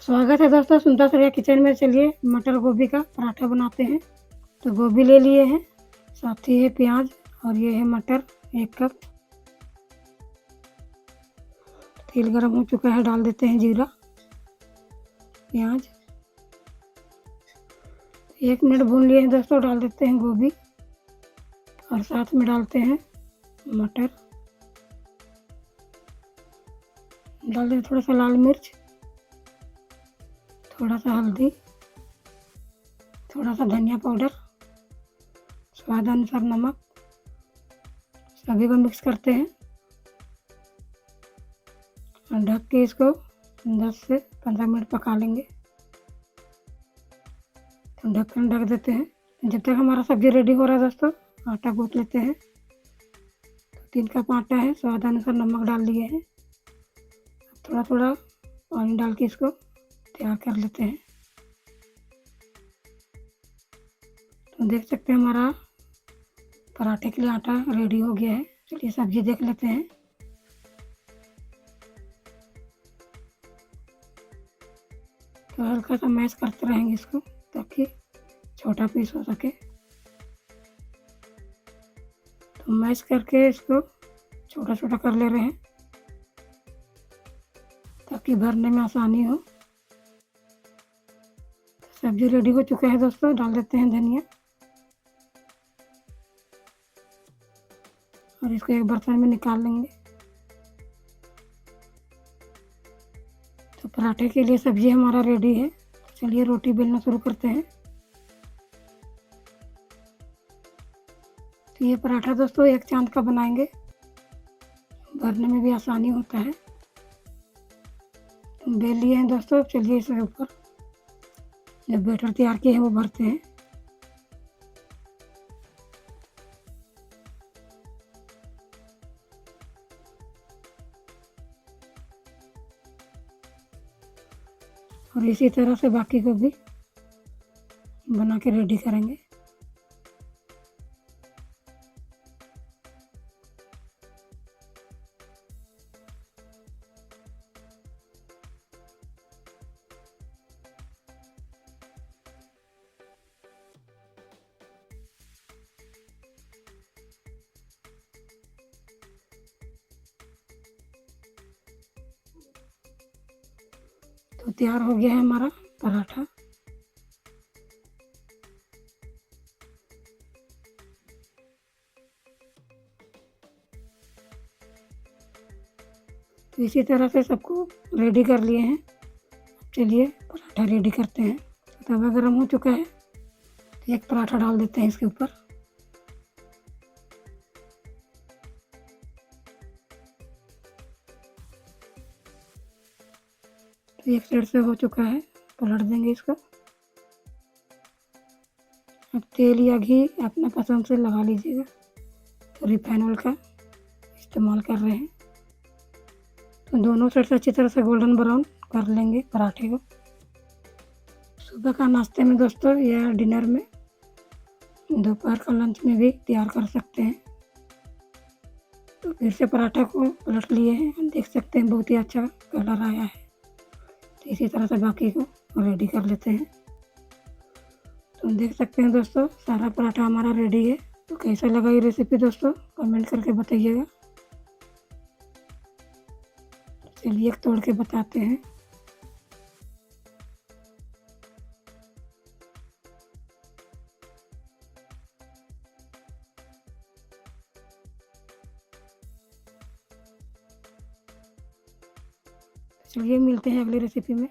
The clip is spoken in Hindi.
स्वागत है दोस्तों सुंदर श्रेया किचन में। चलिए मटर गोभी का पराठा बनाते हैं। तो गोभी ले लिए हैं, साथ ही है प्याज और ये है मटर 1 कप। तेल गरम हो चुका है, डाल देते हैं जीरा, प्याज। 1 मिनट भून लिए हैं दोस्तों, डाल देते हैं गोभी और साथ में डालते हैं मटर। डाल दें थोड़ा सा लाल मिर्च, थोड़ा सा हल्दी, थोड़ा सा धनिया पाउडर, स्वाद अनुसार नमक। सभी को मिक्स करते हैं और ढक के इसको 10 से 15 मिनट पका लेंगे। तो ढक्कन ढक देते हैं। जब तक हमारा सब्जी रेडी हो रहा है दोस्तों, आटा गूँथ लेते हैं। तो 3 कप आटा है, स्वाद अनुसार नमक डाल दिए हैं। थोड़ा थोड़ा पानी डाल के इसको तैयार कर लेते हैं। तो देख सकते हैं हमारा पराठे के लिए आटा रेडी हो गया है। चलिए सब्जी देख लेते हैं। तो हल्का सा मैश करते रहेंगे इसको ताकि छोटा पीस हो सके। तो मैश करके इसको छोटा छोटा कर ले रहे हैं ताकि भरने में आसानी हो। सब्जी रेडी हो चुका है दोस्तों, डाल देते हैं धनिया और इसको एक बर्तन में निकाल लेंगे। तो पराठे के लिए सब्जी हमारा रेडी है। चलिए रोटी बेलना शुरू करते हैं। तो ये पराठा दोस्तों एक चांद का बनाएंगे, भरने में भी आसानी होता है। तो बेल लिए हैं दोस्तों। चलिए इसके ऊपर जो बैटर तैयार किए हैं वो भरते हैं। और इसी तरह से बाकी को भी बना के रेडी करेंगे। तो तैयार हो गया है हमारा पराठा। तो इसी तरह से सबको रेडी कर लिए हैं। चलिए पराठा रेडी करते हैं। तो तवा गरम हो चुका है, तो एक पराठा डाल देते हैं इसके ऊपर। तो एक साइड से हो चुका है, पलट देंगे इसको। अब तेल या घी अपने पसंद से लगा लीजिएगा। तो रिफाइन ऑयल का इस्तेमाल कर रहे हैं। तो दोनों साइड से अच्छी तरह से गोल्डन ब्राउन कर लेंगे पराठे को। सुबह का नाश्ते में दोस्तों या डिनर में, दोपहर का लंच में भी तैयार कर सकते हैं। तो फिर से पराठा को पलट लिए हैं, देख सकते हैं बहुत ही अच्छा कलर आया है। तो इसी तरह से बाकी को रेडी कर लेते हैं। तो देख सकते हैं दोस्तों सारा पराठा हमारा रेडी है। तो कैसा लगा ये रेसिपी दोस्तों, कमेंट करके बताइएगा। चलिए एक तोड़ के बताते हैं। चलिए मिलते हैं अगली रेसिपी में।